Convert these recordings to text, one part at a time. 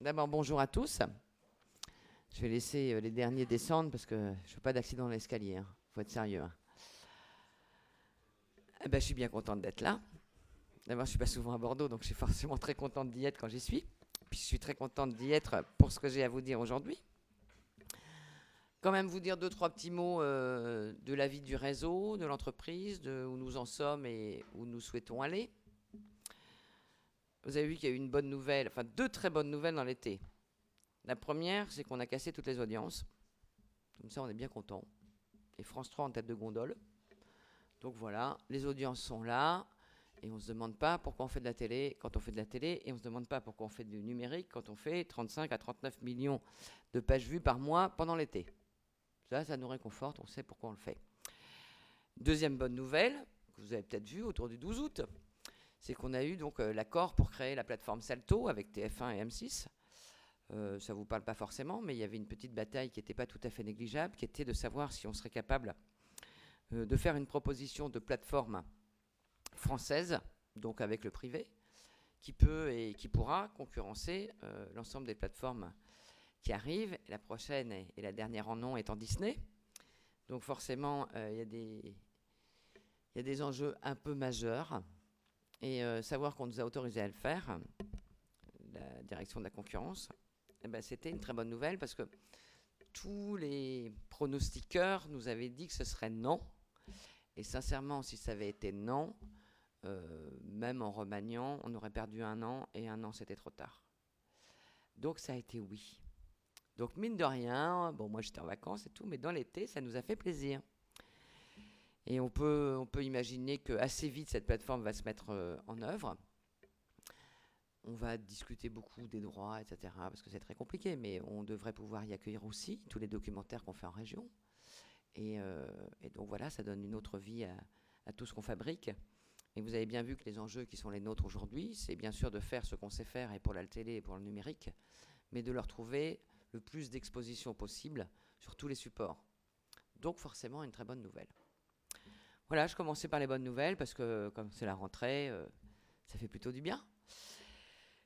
D'abord, bonjour à tous. Je vais laisser les derniers descendre parce que je ne veux pas d'accident dans l'escalier. Faut être sérieux. Eh ben, je suis bien contente d'être là. D'abord, je ne suis pas souvent à Bordeaux, donc je suis forcément très contente d'y être quand j'y suis. Puis je suis très contente d'y être pour ce que j'ai à vous dire aujourd'hui. Quand même vous dire deux, trois petits mots de la vie du réseau, de l'entreprise, de où nous en sommes et où nous souhaitons aller. Vous avez vu qu'il y a eu une bonne nouvelle, enfin deux très bonnes nouvelles dans l'été. La première, c'est qu'on a cassé toutes les audiences. Comme ça, on est bien content. Et France 3 en tête de gondole. Donc voilà, les audiences sont là. Et on ne se demande pas pourquoi on fait de la télé quand on fait de la télé. Et on ne se demande pas pourquoi on fait du numérique quand on fait 35 à 39 millions de pages vues par mois pendant l'été. Ça nous réconforte, on sait pourquoi on le fait. Deuxième bonne nouvelle, que vous avez peut-être vu autour du 12 août, c'est qu'on a eu donc l'accord pour créer la plateforme Salto avec TF1 et M6. Ça ne vous parle pas forcément, mais il y avait une petite bataille qui n'était pas tout à fait négligeable, qui était de savoir si on serait capable de faire une proposition de plateforme française, donc avec le privé, qui peut et qui pourra concurrencer l'ensemble des plateformes qui arrivent. La prochaine et la dernière en nom étant Disney. Donc forcément, il y a des enjeux un peu majeurs. Et savoir qu'on nous a autorisé à le faire, la direction de la concurrence, eh ben, c'était une très bonne nouvelle parce que tous les pronostiqueurs nous avaient dit que ce serait non. Et sincèrement, si ça avait été non, même en remaniant, on aurait perdu un an, et un an, c'était trop tard. Donc ça a été oui. Donc mine de rien, bon, moi j'étais en vacances et tout, mais dans l'été, ça nous a fait plaisir. Et on peut imaginer que assez vite, cette plateforme va se mettre en œuvre. On va discuter beaucoup des droits, etc., parce que c'est très compliqué, mais on devrait pouvoir y accueillir aussi tous les documentaires qu'on fait en région. Et donc voilà, ça donne une autre vie à tout ce qu'on fabrique. Et vous avez bien vu que les enjeux qui sont les nôtres aujourd'hui, c'est bien sûr de faire ce qu'on sait faire et pour la télé et pour le numérique, mais de leur trouver le plus d'exposition possible sur tous les supports. Donc forcément une très bonne nouvelle. Voilà, je commençais par les bonnes nouvelles parce que comme c'est la rentrée, ça fait plutôt du bien.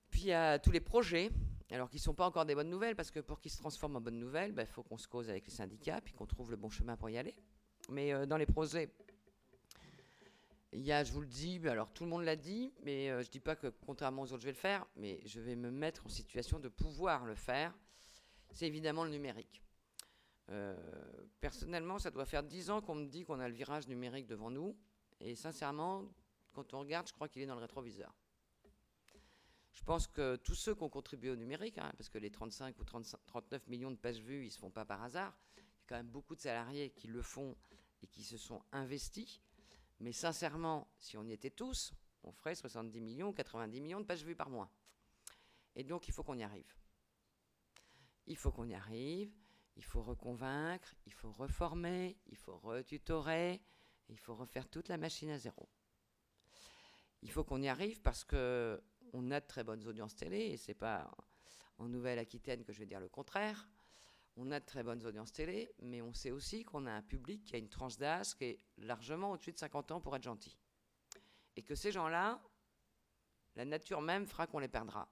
Puis il y a tous les projets, alors qui ne sont pas encore des bonnes nouvelles, parce que pour qu'ils se transforment en bonnes nouvelles, il faut qu'on se cause avec les syndicats, puis qu'on trouve le bon chemin pour y aller. Mais dans les projets, il y a, je vous le dis, alors tout le monde l'a dit, mais je ne dis pas que contrairement aux autres je vais le faire, mais je vais me mettre en situation de pouvoir le faire. C'est évidemment le numérique. Personnellement, ça doit faire 10 ans qu'on me dit qu'on a le virage numérique devant nous, et sincèrement, quand on regarde, je crois qu'il est dans le rétroviseur. Je pense que tous ceux qui ont contribué au numérique, parce que les 35 ou 39 millions de pages vues, ils ne se font pas par hasard. Il y a quand même beaucoup de salariés qui le font et qui se sont investis. Mais sincèrement, si on y était tous, on ferait 70 millions, 90 millions de pages vues par mois. Et donc, il faut qu'on y arrive. Il faut qu'on y arrive, il faut reconvaincre, il faut reformer, il faut retutorer, il faut refaire toute la machine à zéro. Il faut qu'on y arrive parce que on a de très bonnes audiences télé, et c'est pas en Nouvelle-Aquitaine que je vais dire le contraire. On a de très bonnes audiences télé, mais on sait aussi qu'on a un public qui a une tranche d'âge qui est largement au-dessus de 50 ans pour être gentil. Et que ces gens-là, la nature même fera qu'on les perdra.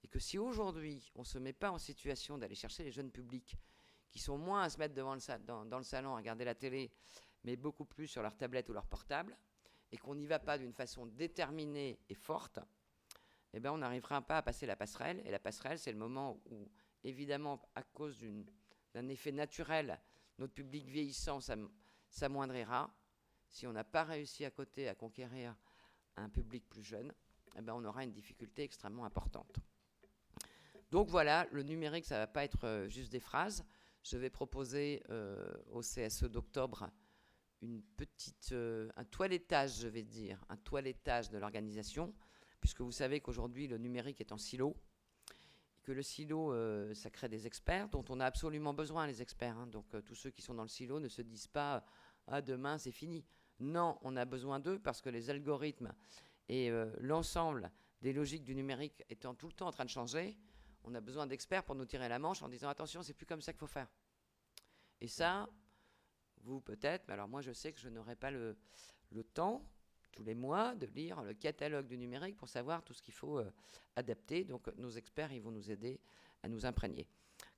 Et que si aujourd'hui, on ne se met pas en situation d'aller chercher les jeunes publics, qui sont moins à se mettre dans le salon à regarder la télé, mais beaucoup plus sur leur tablette ou leur portable, et qu'on n'y va pas d'une façon déterminée et forte, eh ben on n'arrivera pas à passer la passerelle. Et la passerelle, c'est le moment où, évidemment, à cause d'un effet naturel, notre public vieillissant s'amoindrira. Si on n'a pas réussi à côté à conquérir un public plus jeune, eh ben on aura une difficulté extrêmement importante. Donc voilà, le numérique, ça ne va pas être juste des phrases. Je vais proposer au CSE d'octobre un toilettage, je vais dire, un toilettage de l'organisation, puisque vous savez qu'aujourd'hui, le numérique est en silo, et que le silo, ça crée des experts dont on a absolument besoin, les experts. Donc tous ceux qui sont dans le silo ne se disent pas « Ah, demain, c'est fini ». Non, on a besoin d'eux parce que les algorithmes et l'ensemble des logiques du numérique étant tout le temps en train de changer, on a besoin d'experts pour nous tirer la manche en disant « Attention, c'est plus comme ça qu'il faut faire ». Et ça, vous peut-être, mais alors moi je sais que je n'aurai pas le temps tous les mois, de lire le catalogue du numérique pour savoir tout ce qu'il faut adapter. Donc nos experts, ils vont nous aider à nous imprégner.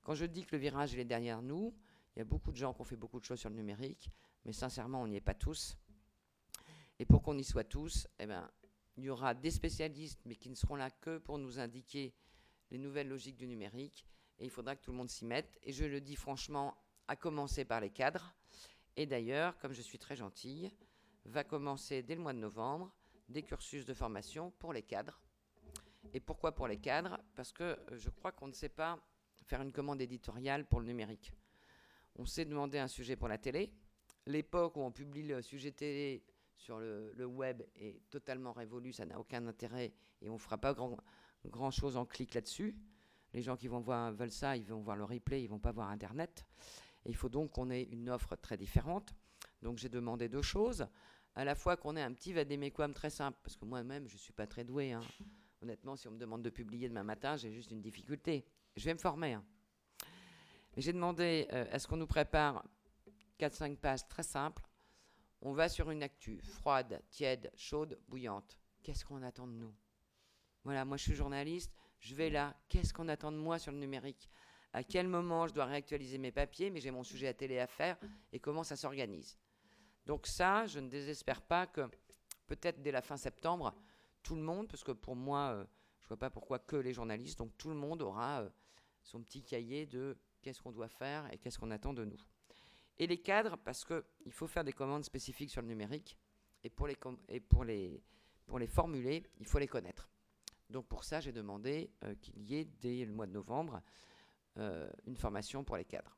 Quand je dis que le virage il est derrière nous, il y a beaucoup de gens qui ont fait beaucoup de choses sur le numérique, mais sincèrement, on n'y est pas tous. Et pour qu'on y soit tous, eh ben, il y aura des spécialistes, mais qui ne seront là que pour nous indiquer les nouvelles logiques du numérique. Et il faudra que tout le monde s'y mette. Et je le dis franchement, à commencer par les cadres. Et d'ailleurs, comme je suis très gentille, va commencer dès le mois de novembre des cursus de formation pour les cadres. Et pourquoi pour les cadres? Parce que je crois qu'on ne sait pas faire une commande éditoriale pour le numérique. On sait demander un sujet pour la télé. L'époque où on publie le sujet télé sur le web est totalement révolue, ça n'a aucun intérêt et on ne fera pas grand chose en clic là-dessus. Les gens qui veulent ça, ils vont voir le replay, ils ne vont pas voir Internet. Et il faut donc qu'on ait une offre très différente. Donc j'ai demandé 2 choses. À la fois qu'on ait un petit vadéméquam très simple, parce que moi-même, je ne suis pas très doué. Honnêtement, si on me demande de publier demain matin, j'ai juste une difficulté. Je vais me former. Mais j'ai demandé à ce qu'on nous prépare 4-5 pages très simples. On va sur une actu, froide, tiède, chaude, bouillante. Qu'est-ce qu'on attend de nous? Voilà, moi je suis journaliste, je vais là. Qu'est-ce qu'on attend de moi sur le numérique? À quel moment je dois réactualiser mes papiers, mais j'ai mon sujet à télé à faire, et comment ça s'organise? Donc ça, je ne désespère pas que peut-être dès la fin septembre, tout le monde, parce que pour moi, je ne vois pas pourquoi que les journalistes, donc tout le monde aura son petit cahier de qu'est-ce qu'on doit faire et qu'est-ce qu'on attend de nous. Et les cadres, parce qu'il faut faire des commandes spécifiques sur le numérique, et pour les formuler, il faut les connaître. Donc pour ça, j'ai demandé qu'il y ait, dès le mois de novembre, une formation pour les cadres.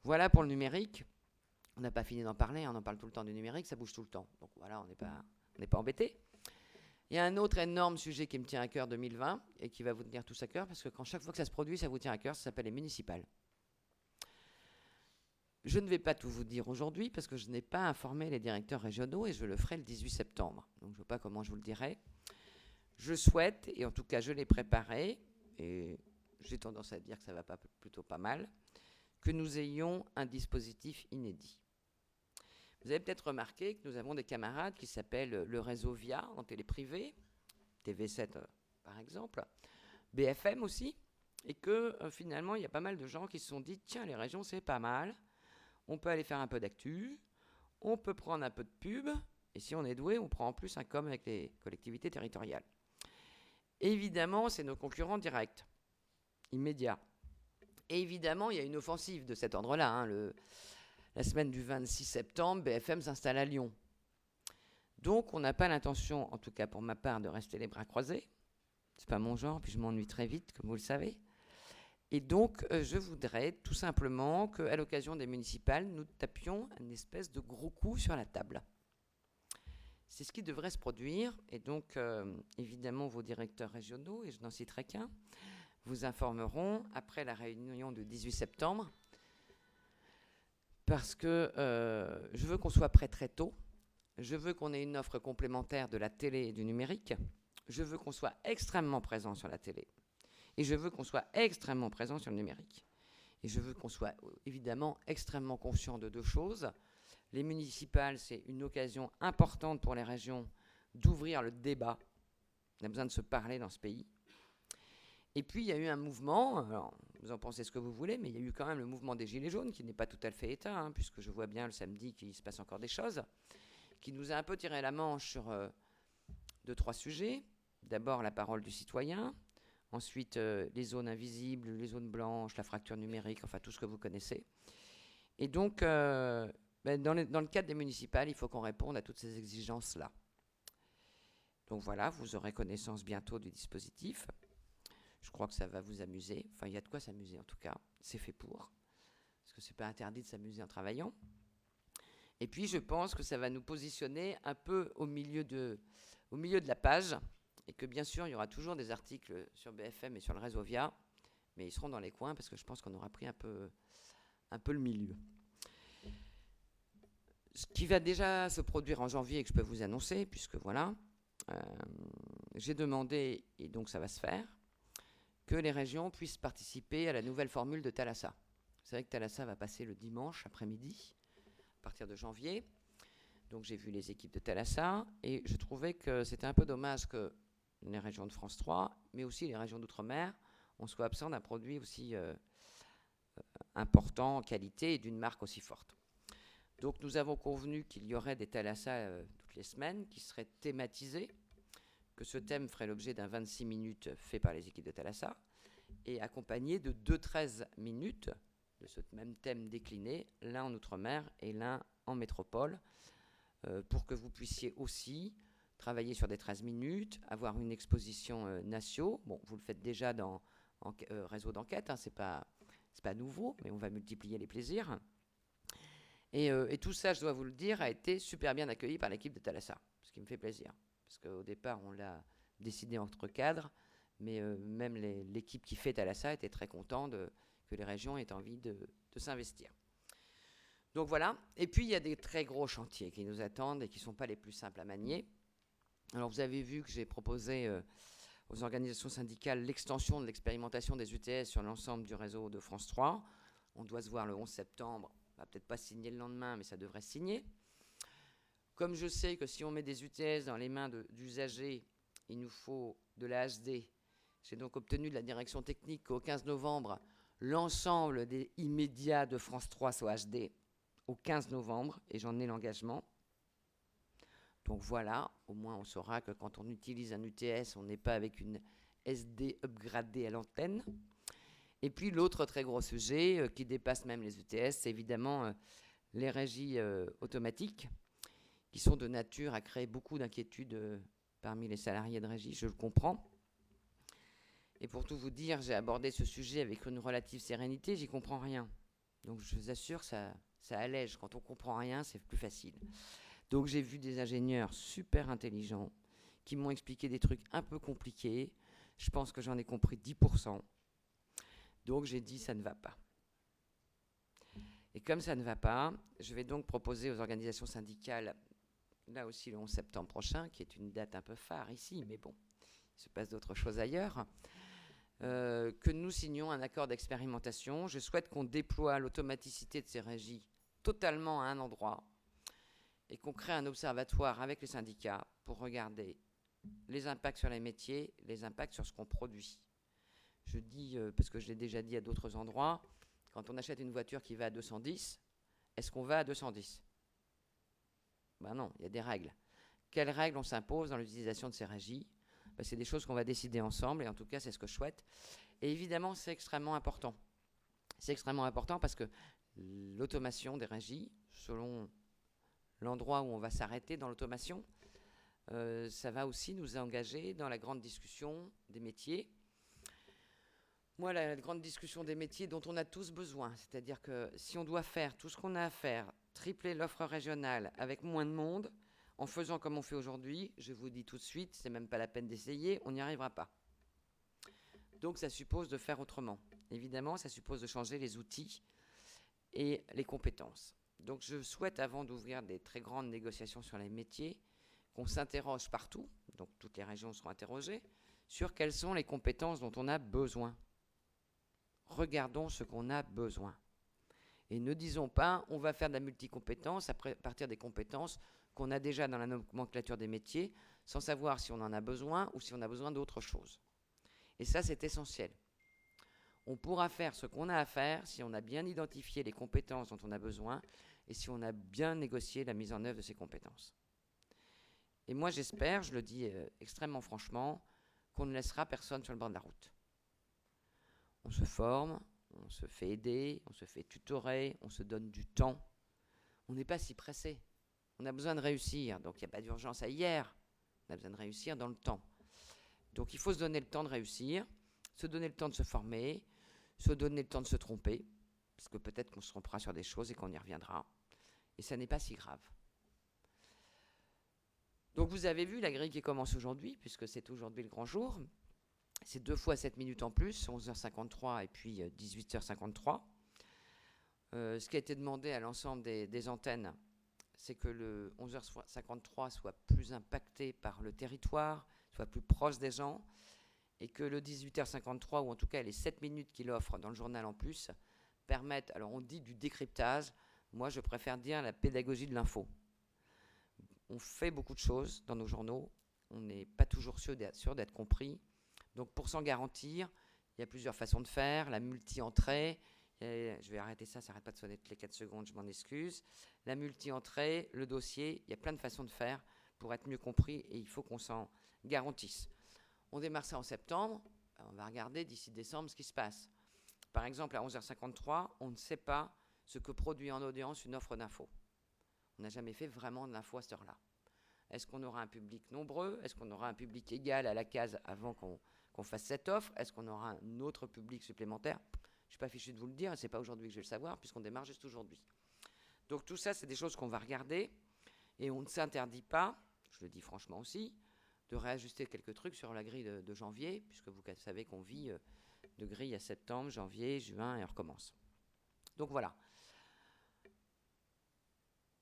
Voilà pour le numérique. On n'a pas fini d'en parler, on en parle tout le temps du numérique, ça bouge tout le temps. Donc voilà, on n'est pas embêté. Il y a un autre énorme sujet qui me tient à cœur 2020, et qui va vous tenir tous à cœur, parce que chaque fois que ça se produit, ça vous tient à cœur, ça s'appelle les municipales. Je ne vais pas tout vous dire aujourd'hui parce que je n'ai pas informé les directeurs régionaux et je le ferai le 18 septembre. Donc je ne sais pas comment je vous le dirai. Je souhaite, et en tout cas je l'ai préparé, et j'ai tendance à dire que ça va plutôt pas mal, que nous ayons un dispositif inédit. Vous avez peut-être remarqué que nous avons des camarades qui s'appellent le réseau VIA en télé privée, TV7 par exemple, BFM aussi, et que finalement il y a pas mal de gens qui se sont dit tiens, les régions c'est pas mal. On peut aller faire un peu d'actu, on peut prendre un peu de pub, et si on est doué, on prend en plus un com avec les collectivités territoriales. Évidemment, c'est nos concurrents directs, immédiats. Et évidemment, il y a une offensive de cet ordre-là. La semaine du 26 septembre, BFM s'installe à Lyon. Donc, on n'a pas l'intention, en tout cas pour ma part, de rester les bras croisés. C'est pas mon genre, puis je m'ennuie très vite, comme vous le savez. Et donc, je voudrais tout simplement qu'à l'occasion des municipales, nous tapions une espèce de gros coup sur la table. C'est ce qui devrait se produire. Et donc, évidemment, vos directeurs régionaux, et je n'en citerai qu'un, vous informeront après la réunion du 18 septembre. Parce que je veux qu'on soit prêt très tôt. Je veux qu'on ait une offre complémentaire de la télé et du numérique. Je veux qu'on soit extrêmement présent sur la télé. Et je veux qu'on soit extrêmement présent sur le numérique. Et je veux qu'on soit évidemment extrêmement conscient de 2 choses. Les municipales, c'est une occasion importante pour les régions d'ouvrir le débat. On a besoin de se parler dans ce pays. Et puis, il y a eu un mouvement, alors vous en pensez ce que vous voulez, mais il y a eu quand même le mouvement des Gilets jaunes, qui n'est pas tout à fait éteint, puisque je vois bien le samedi qu'il se passe encore des choses, qui nous a un peu tiré la manche sur 2-3 sujets. D'abord, la parole du citoyen. Ensuite, les zones invisibles, les zones blanches, la fracture numérique, enfin tout ce que vous connaissez. Et donc, dans le cadre des municipales, il faut qu'on réponde à toutes ces exigences-là. Donc voilà, vous aurez connaissance bientôt du dispositif. Je crois que ça va vous amuser. Enfin, il y a de quoi s'amuser en tout cas. C'est fait pour. Parce que ce n'est pas interdit de s'amuser en travaillant. Et puis, je pense que ça va nous positionner un peu au milieu de la page. Et que bien sûr, il y aura toujours des articles sur BFM et sur le réseau VIA, mais ils seront dans les coins parce que je pense qu'on aura pris un peu le milieu. Ce qui va déjà se produire en janvier et que je peux vous annoncer, puisque voilà, j'ai demandé, et donc ça va se faire, que les régions puissent participer à la nouvelle formule de Thalassa. Vous savez que Thalassa va passer le dimanche après-midi, à partir de janvier. Donc j'ai vu les équipes de Thalassa et je trouvais que c'était un peu dommage que les régions de France 3, mais aussi les régions d'outre-mer, on soit absent d'un produit aussi important en qualité et d'une marque aussi forte. Donc nous avons convenu qu'il y aurait des Thalassa toutes les semaines qui seraient thématisés, que ce thème ferait l'objet d'un 26 minutes fait par les équipes de Thalassa et accompagné de 2 13 minutes de ce même thème décliné, l'un en outre-mer et l'un en métropole, pour que vous puissiez aussi travailler sur des 13 minutes, avoir une exposition nationale. Bon, vous le faites déjà dans réseau d'enquête, hein, c'est pas nouveau, mais on va multiplier les plaisirs. Et tout ça, je dois vous le dire, a été super bien accueilli par l'équipe de Thalassa, ce qui me fait plaisir. Parce qu'au départ, on l'a décidé entre cadres, mais même l'équipe qui fait Thalassa était très contente que les régions aient envie de s'investir. Donc voilà. Et puis, il y a des très gros chantiers qui nous attendent et qui ne sont pas les plus simples à manier. Alors, vous avez vu que j'ai proposé aux organisations syndicales l'extension de l'expérimentation des UTS sur l'ensemble du réseau de France 3. On doit se voir le 11 septembre. On va peut-être pas signer le lendemain, mais ça devrait signer. Comme je sais que si on met des UTS dans les mains d'usagers, il nous faut de la HD. J'ai donc obtenu de la direction technique qu'au 15 novembre, l'ensemble des immédiats de France 3 soit HD. Au 15 novembre, et j'en ai l'engagement. Donc voilà, au moins on saura que quand on utilise un UTS, on n'est pas avec une SD upgradée à l'antenne. Et puis l'autre très gros sujet qui dépasse même les UTS, c'est évidemment les régies automatiques, qui sont de nature à créer beaucoup d'inquiétudes parmi les salariés de régie, je le comprends. Et pour tout vous dire, j'ai abordé ce sujet avec une relative sérénité, j'y comprends rien. Donc je vous assure, ça allège. Quand on comprend rien, c'est plus facile. Donc j'ai vu des ingénieurs super intelligents qui m'ont expliqué des trucs un peu compliqués. Je pense que j'en ai compris 10%. Donc j'ai dit, ça ne va pas. Et comme ça ne va pas, je vais donc proposer aux organisations syndicales, là aussi le 11 septembre prochain, qui est une date un peu phare ici, mais bon, il se passe d'autres choses ailleurs, que nous signions un accord d'expérimentation. Je souhaite qu'on déploie l'automaticité de ces régies totalement à un endroit et qu'on crée un observatoire avec les syndicats pour regarder les impacts sur les métiers, les impacts sur ce qu'on produit. Je dis, parce que je l'ai déjà dit à d'autres endroits, quand on achète une voiture qui va à 210, est-ce qu'on va à 210 ? Ben non, il y a des règles. Quelles règles on s'impose dans l'utilisation de ces régies ? Ben, c'est des choses qu'on va décider ensemble, et en tout cas, c'est ce que je souhaite. Et évidemment, c'est extrêmement important. C'est extrêmement important parce que l'automation des régies, selon l'endroit où on va s'arrêter dans l'automation, ça va aussi nous engager dans la grande discussion des métiers. Moi, la grande discussion des métiers dont on a tous besoin, c'est-à-dire que si on doit faire tout ce qu'on a à faire, tripler l'offre régionale avec moins de monde, en faisant comme on fait aujourd'hui, je vous dis tout de suite, c'est même pas la peine d'essayer, on n'y arrivera pas. Donc ça suppose de faire autrement. Évidemment, ça suppose de changer les outils et les compétences. Donc je souhaite, avant d'ouvrir des très grandes négociations sur les métiers, qu'on s'interroge partout, donc toutes les régions seront interrogées, sur quelles sont les compétences dont on a besoin. Regardons ce qu'on a besoin. Et ne disons pas, on va faire de la multicompétence à partir des compétences qu'on a déjà dans la nomenclature des métiers, sans savoir si on en a besoin ou si on a besoin d'autre chose. Et ça, c'est essentiel. On pourra faire ce qu'on a à faire si on a bien identifié les compétences dont on a besoin et si on a bien négocié la mise en œuvre de ces compétences. Et moi, j'espère, je le dis extrêmement franchement, qu'on ne laissera personne sur le bord de la route. On se forme, on se fait aider, on se fait tutorer, on se donne du temps. On n'est pas si pressé. On a besoin de réussir, donc il n'y a pas d'urgence à hier. On a besoin de réussir dans le temps. Donc il faut se donner le temps de réussir, se donner le temps de se former, se donner le temps de se tromper, parce que peut-être qu'on se trompera sur des choses et qu'on y reviendra. Et ça n'est pas si grave. Donc vous avez vu la grille qui commence aujourd'hui, puisque c'est aujourd'hui le grand jour. C'est 2 fois 7 minutes en plus, 11h53 et puis 18h53. Ce qui a été demandé à l'ensemble des antennes, c'est que le 11h53 soit plus impacté par le territoire, soit plus proche des gens, et que le 18h53, ou en tout cas les 7 minutes qu'il offre dans le journal en plus, permettent, alors on dit du décryptage, moi je préfère dire la pédagogie de l'info. On fait beaucoup de choses dans nos journaux. On n'est pas toujours sûr d'être compris. Donc pour s'en garantir, il y a plusieurs façons de faire. La multi-entrée, je vais arrêter ça n'arrête pas de sonner toutes les 4 secondes, je m'en excuse. La multi-entrée, le dossier, il y a plein de façons de faire pour être mieux compris et il faut qu'on s'en garantisse. On démarre ça en septembre, on va regarder d'ici décembre ce qui se passe. Par exemple, à 11h53, on ne sait pas ce que produit en audience une offre d'info. On n'a jamais fait vraiment de l'info à cette heure-là. Est-ce qu'on aura un public nombreux? Est-ce qu'on aura un public égal à la case avant qu'on fasse cette offre? Est-ce qu'on aura un autre public supplémentaire? Je ne suis pas fichu de vous le dire, et ce n'est pas aujourd'hui que je vais le savoir, puisqu'on démarre juste aujourd'hui. Donc tout ça, c'est des choses qu'on va regarder, et on ne s'interdit pas, je le dis franchement aussi, de réajuster quelques trucs sur la grille de janvier, puisque vous savez qu'on vit de grille à septembre, janvier, juin, et on recommence. Donc voilà.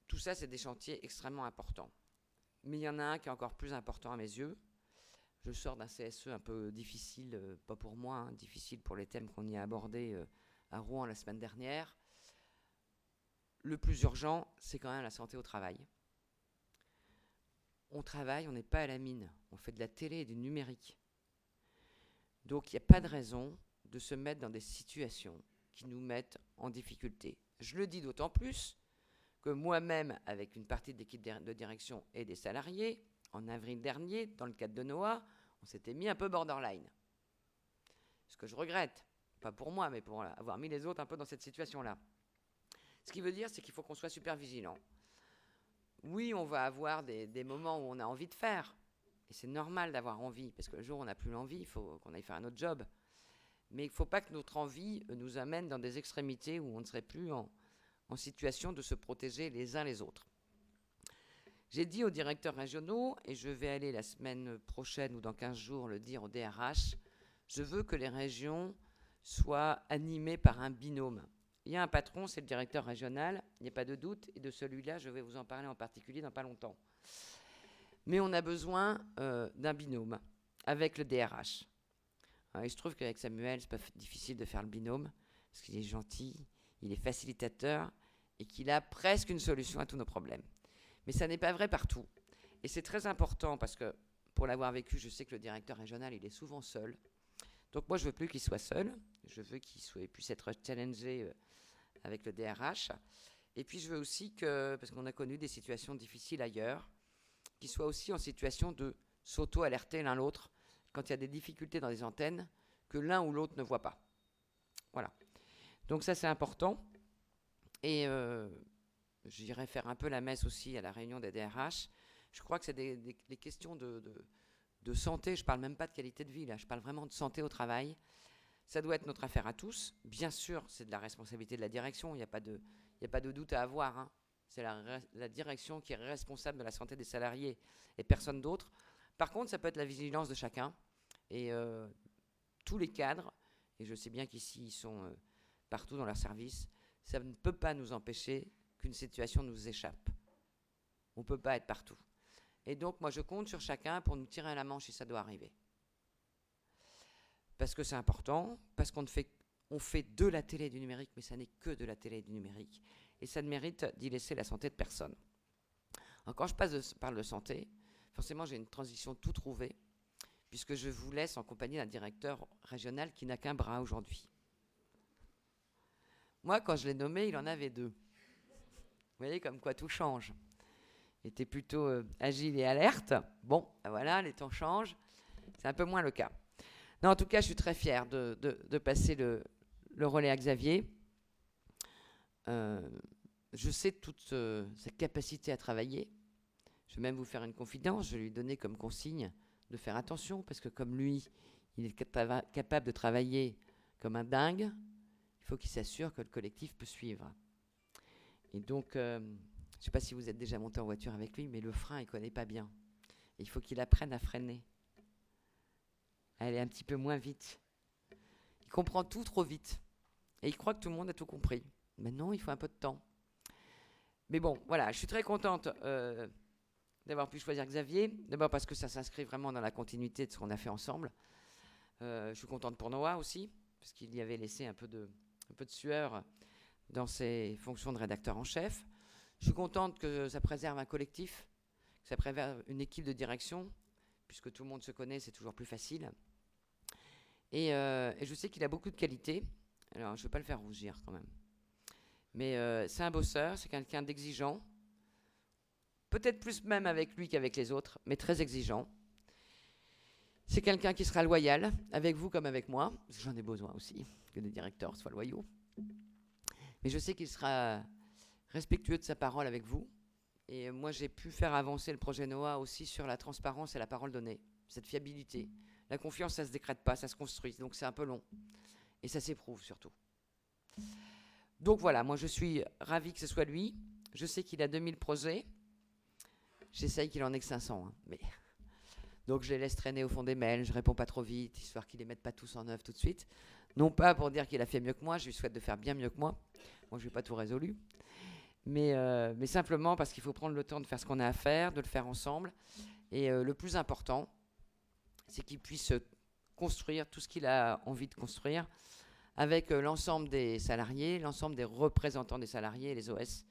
Tout ça, c'est des chantiers extrêmement importants. Mais il y en a un qui est encore plus important à mes yeux. Je sors d'un CSE un peu difficile, pas pour moi, hein, difficile pour les thèmes qu'on y a abordés à Rouen la semaine dernière. Le plus urgent, c'est quand même la santé au travail. On travaille, on n'est pas à la mine. On fait de la télé et du numérique. Donc il n'y a pas de raison de se mettre dans des situations qui nous mettent en difficulté. Je le dis d'autant plus que moi-même, avec une partie de l'équipe de direction et des salariés, en avril dernier, dans le cadre de NOAA, on s'était mis un peu borderline. Ce que je regrette, pas pour moi, mais pour avoir mis les autres un peu dans cette situation-là. Ce qui veut dire, c'est qu'il faut qu'on soit super vigilant. Oui, on va avoir des moments où on a envie de faire, et c'est normal d'avoir envie, parce que le jour où on n'a plus l'envie, il faut qu'on aille faire un autre job. Mais il ne faut pas que notre envie nous amène dans des extrémités où on ne serait plus en situation de se protéger les uns les autres. J'ai dit aux directeurs régionaux, et je vais aller la semaine prochaine ou dans 15 jours le dire au DRH, je veux que les régions soient animées par un binôme. Il y a un patron, c'est le directeur régional, il n'y a pas de doute, et de celui-là, je vais vous en parler en particulier dans pas longtemps. Mais on a besoin d'un binôme avec le DRH. Alors, il se trouve qu'avec Samuel, c'est pas difficile de faire le binôme, parce qu'il est gentil, il est facilitateur, et qu'il a presque une solution à tous nos problèmes. Mais ça n'est pas vrai partout. Et c'est très important, parce que pour l'avoir vécu, je sais que le directeur régional, il est souvent seul. Donc moi, je ne veux plus qu'il soit seul. Je veux qu'il puisse être challengé avec le DRH. Et puis, je veux aussi que, parce qu'on a connu des situations difficiles ailleurs, qu'il soit aussi en situation de s'auto-alerter l'un l'autre quand il y a des difficultés dans les antennes que l'un ou l'autre ne voit pas. Voilà. Donc ça, c'est important. Et j'irai faire un peu la messe aussi à la réunion des DRH. Je crois que c'est des questions de santé. Je ne parle même pas de qualité de vie, là. Je parle vraiment de santé au travail. Ça doit être notre affaire à tous. Bien sûr, c'est de la responsabilité de la direction. Il n'y a pas de doute à avoir, hein. C'est la direction qui est responsable de la santé des salariés et personne d'autre. Par contre, ça peut être la vigilance de chacun. Et tous les cadres, et je sais bien qu'ici, ils sont partout dans leur service, ça ne peut pas nous empêcher qu'une situation nous échappe. On ne peut pas être partout. Et donc, moi, je compte sur chacun pour nous tirer à la manche si ça doit arriver. Parce que c'est important, parce qu'on fait de la télé et du numérique, mais ça n'est que de la télé et du numérique. Et ça ne mérite d'y laisser la santé de personne. Alors, quand je parle de santé, forcément, j'ai une transition tout trouvée, puisque je vous laisse en compagnie d'un directeur régional qui n'a qu'un bras aujourd'hui. Moi, quand je l'ai nommé, il en avait 2. Vous voyez comme quoi tout change. Il était plutôt agile et alerte. Bon, ben voilà, les temps changent. C'est un peu moins le cas. Non, en tout cas, je suis très fière de passer le relais à Xavier. Je sais toute sa capacité à travailler. Je vais même vous faire une confidence. Je vais lui donner comme consigne de faire attention, parce que comme lui, il est capable de travailler comme un dingue, il faut qu'il s'assure que le collectif peut suivre. Et donc, je ne sais pas si vous êtes déjà monté en voiture avec lui, mais le frein, il ne connaît pas bien. Et il faut qu'il apprenne à freiner. À aller un petit peu moins vite. Il comprend tout trop vite. Et il croit que tout le monde a tout compris. Mais non, il faut un peu de temps. Mais bon, voilà, je suis très contente d'avoir pu choisir Xavier. D'abord parce que ça s'inscrit vraiment dans la continuité de ce qu'on a fait ensemble. Je suis contente pour Noah aussi, parce qu'il y avait laissé un peu de sueur dans ses fonctions de rédacteur en chef. Je suis contente que ça préserve un collectif Ça préfère une équipe de direction, puisque tout le monde se connaît, c'est toujours plus facile. Et je sais qu'il a beaucoup de qualités. Alors, je ne veux pas le faire rougir quand même. Mais c'est un bosseur, c'est quelqu'un d'exigeant. Peut-être plus même avec lui qu'avec les autres, mais très exigeant. C'est quelqu'un qui sera loyal, avec vous comme avec moi. Parce que j'en ai besoin aussi, que les directeurs soient loyaux. Mais je sais qu'il sera respectueux de sa parole avec vous. Et moi, j'ai pu faire avancer le projet Noah aussi sur la transparence et la parole donnée. Cette fiabilité. La confiance, ça ne se décrète pas, ça se construit. Donc c'est un peu long. Et ça s'éprouve surtout. Donc voilà, moi je suis ravie que ce soit lui. Je sais qu'il a 2000 projets. J'essaye qu'il en ait que 500. Mais... Donc je les laisse traîner au fond des mails, je réponds pas trop vite, histoire qu'ils les mettent pas tous en œuvre tout de suite. Non pas pour dire qu'il a fait mieux que moi, je lui souhaite de faire bien mieux que moi. Moi je n'ai pas tout résolu. Mais simplement parce qu'il faut prendre le temps de faire ce qu'on a à faire, de le faire ensemble. Et le plus important, c'est qu'il puisse construire tout ce qu'il a envie de construire avec l'ensemble des salariés, l'ensemble des représentants des salariés, les OS.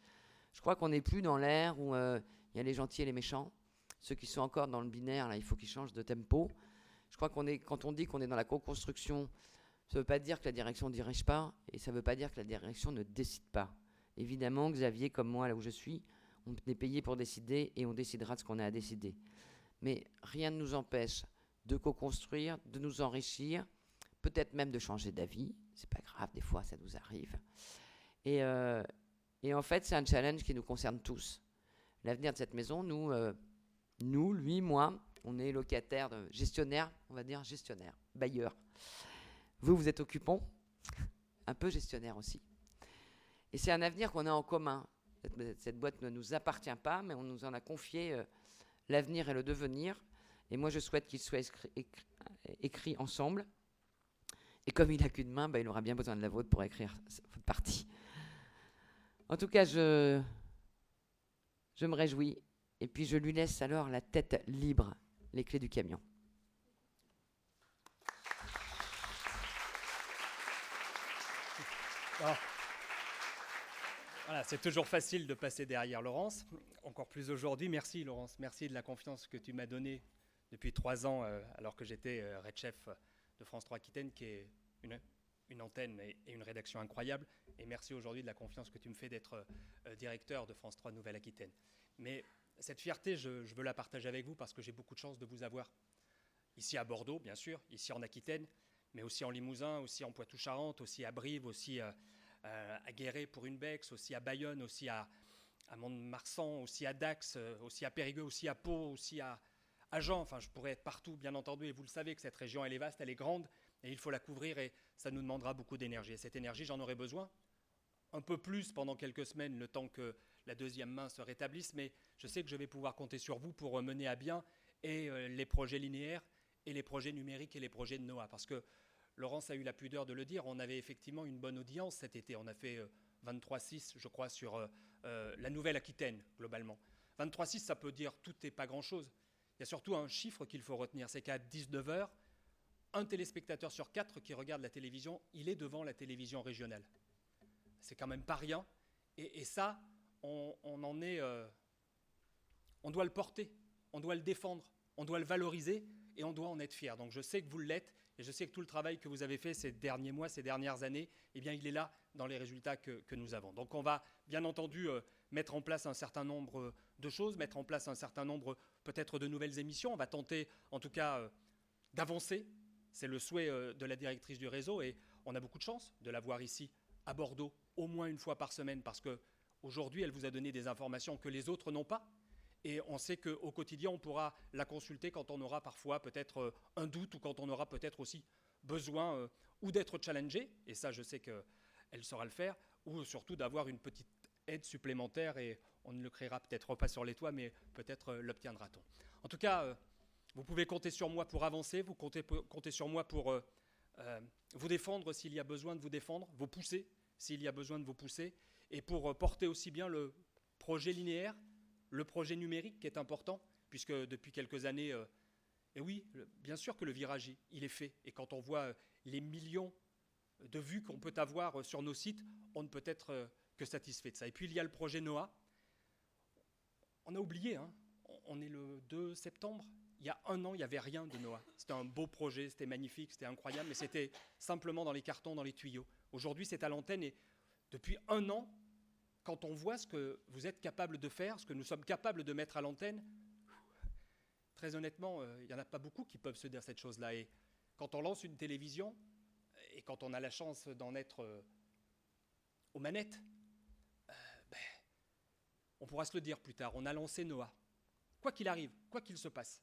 Je crois qu'on n'est plus dans l'ère où il y a les gentils et les méchants. Ceux qui sont encore dans le binaire, là, il faut qu'ils changent de tempo. Je crois quand on dit qu'on est dans la co-construction, ça ne veut pas dire que la direction ne dirige pas, et ça ne veut pas dire que la direction ne décide pas. Évidemment, Xavier, comme moi, là où je suis, on est payé pour décider, et on décidera de ce qu'on a à décider. Mais rien ne nous empêche de co-construire, de nous enrichir, peut-être même de changer d'avis. C'est pas grave, des fois, ça nous arrive. Et en fait, c'est un challenge qui nous concerne tous. L'avenir de cette maison, nous, lui, moi, on est locataire, gestionnaire, on va dire gestionnaire, bailleur. Vous êtes occupant, un peu gestionnaire aussi. Et c'est un avenir qu'on a en commun. Cette boîte ne nous appartient pas, mais on nous en a confié l'avenir et le devenir. Et moi, je souhaite qu'il soit écrit ensemble. Et comme il n'a qu'une main, il aura bien besoin de la vôtre pour écrire votre partie. En tout cas, je me réjouis. Et puis je lui laisse alors la tête libre, les clés du camion. Oh. Voilà, c'est toujours facile de passer derrière Laurence, encore plus aujourd'hui. Merci Laurence, merci de la confiance que tu m'as donnée depuis 3 ans, alors que j'étais Red Chef de France 3 Aquitaine, qui est une antenne et une rédaction incroyable. Et merci aujourd'hui de la confiance que tu me fais d'être directeur de France 3 Nouvelle-Aquitaine. Mais cette fierté, je veux la partager avec vous parce que j'ai beaucoup de chance de vous avoir ici à Bordeaux, bien sûr, ici en Aquitaine, mais aussi en Limousin, aussi en Poitou-Charentes, aussi à Brive, aussi à Guéret pour une Bex, aussi à Bayonne, aussi à Mont-de-Marsan, aussi à Dax, aussi à Périgueux, aussi à Pau, aussi à Agen. Enfin, je pourrais être partout, bien entendu, et vous le savez que cette région, elle est vaste, elle est grande, et il faut la couvrir, et ça nous demandera beaucoup d'énergie. Et cette énergie, j'en aurai besoin un peu plus pendant quelques semaines, le temps que la deuxième main se rétablisse, mais je sais que je vais pouvoir compter sur vous pour mener à bien et les projets linéaires et les projets numériques et les projets de Noah. Parce que Laurence a eu la pudeur de le dire, on avait effectivement une bonne audience cet été. On a fait 23,6, je crois, sur la Nouvelle-Aquitaine, globalement. 23,6, ça peut dire tout et pas grand-chose. Il y a surtout un chiffre qu'il faut retenir, c'est qu'à 19h, un téléspectateur sur 4 qui regarde la télévision, il est devant la télévision régionale. C'est quand même pas rien. Et ça, on doit le porter, on doit le défendre, on doit le valoriser et on doit en être fier. Donc je sais que vous l'êtes et je sais que tout le travail que vous avez fait ces derniers mois, ces dernières années, eh bien il est là dans les résultats que nous avons. Donc on va bien entendu mettre en place un certain nombre de choses, mettre en place un certain nombre peut-être de nouvelles émissions. On va tenter en tout cas d'avancer. C'est le souhait de la directrice du réseau et on a beaucoup de chance de la voir ici à Bordeaux au moins une fois par semaine parce qu'aujourd'hui elle vous a donné des informations que les autres n'ont pas. Et on sait qu'au quotidien, on pourra la consulter quand on aura parfois peut-être un doute ou quand on aura peut-être aussi besoin ou d'être challengé, et ça je sais qu'elle saura le faire, ou surtout d'avoir une petite aide supplémentaire, et on ne le créera peut-être pas sur les toits, mais peut-être l'obtiendra-t-on. En tout cas, vous pouvez compter sur moi pour avancer, vous comptez sur moi pour vous défendre s'il y a besoin de vous défendre, vous pousser s'il y a besoin de vous pousser, et pour porter aussi bien le projet linéaire, le projet numérique qui est important, puisque depuis quelques années, et oui, bien sûr que le virage, il est fait. Et quand on voit les millions de vues qu'on peut avoir sur nos sites, on ne peut être que satisfait de ça. Et puis il y a le projet Noah. On a oublié, hein, on est le 2 septembre. Il y a un an, il n'y avait rien de Noah. C'était un beau projet, c'était magnifique, c'était incroyable, mais c'était simplement dans les cartons, dans les tuyaux. Aujourd'hui, c'est à l'antenne et depuis un an, quand on voit ce que vous êtes capable de faire, ce que nous sommes capables de mettre à l'antenne, très honnêtement, il n'y en a pas beaucoup qui peuvent se dire cette chose-là. Et quand on lance une télévision, et quand on a la chance d'en être aux manettes, on pourra se le dire plus tard, on a lancé Noah. Quoi qu'il arrive, quoi qu'il se passe.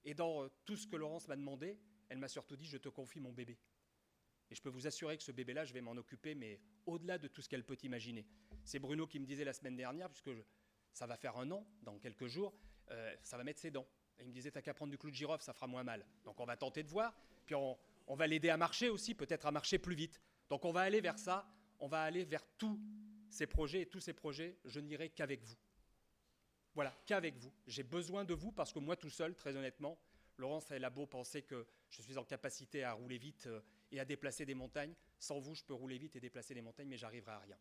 Et dans tout ce que Laurence m'a demandé, elle m'a surtout dit, je te confie mon bébé. Et je peux vous assurer que ce bébé-là, je vais m'en occuper, mais au-delà de tout ce qu'elle peut imaginer. C'est Bruno qui me disait la semaine dernière, puisque ça va faire un an, dans quelques jours, ça va mettre ses dents. Et il me disait, t'as qu'à prendre du clou de girofle, ça fera moins mal. Donc on va tenter de voir, puis on va l'aider à marcher aussi, peut-être à marcher plus vite. Donc on va aller vers ça, on va aller vers tous ces projets, et tous ces projets, je n'irai qu'avec vous. Voilà, qu'avec vous. J'ai besoin de vous parce que moi tout seul, très honnêtement, Laurence, elle a beau penser que je suis en capacité à rouler vite et à déplacer des montagnes. Sans vous, je peux rouler vite et déplacer des montagnes, mais j'arriverai à rien.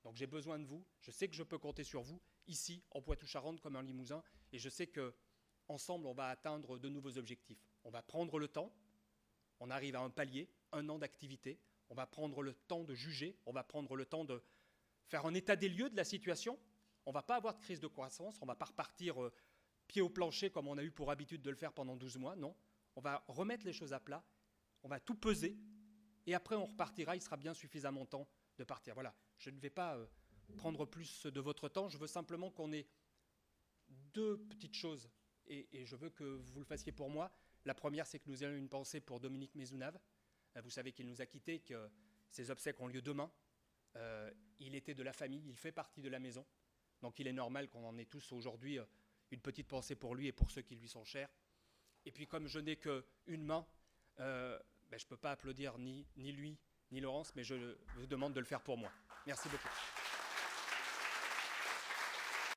Donc j'ai besoin de vous. Je sais que je peux compter sur vous, ici, en Poitou-Charentes, comme un Limousin. Et je sais qu'ensemble, on va atteindre de nouveaux objectifs. On va prendre le temps. On arrive à un palier, un an d'activité. On va prendre le temps de juger. On va prendre le temps de faire un état des lieux de la situation. On ne va pas avoir de crise de croissance. On ne va pas repartir pied au plancher comme on a eu pour habitude de le faire pendant 12 mois. Non, on va remettre les choses à plat. On va tout peser. Et après, on repartira. Il sera bien suffisamment temps de partir. Voilà, je ne vais pas prendre plus de votre temps. Je veux simplement qu'on ait deux petites choses. Et je veux que vous le fassiez pour moi. La première, c'est que nous ayons une pensée pour Dominique Maisonnave. Vous savez qu'il nous a quittés, que ses obsèques ont lieu demain. Il était de la famille, il fait partie de la maison. Donc il est normal qu'on en ait tous aujourd'hui une petite pensée pour lui et pour ceux qui lui sont chers. Et puis comme je n'ai qu'une main, je ne peux pas applaudir ni lui, ni Laurence, mais je vous demande de le faire pour moi. Merci beaucoup.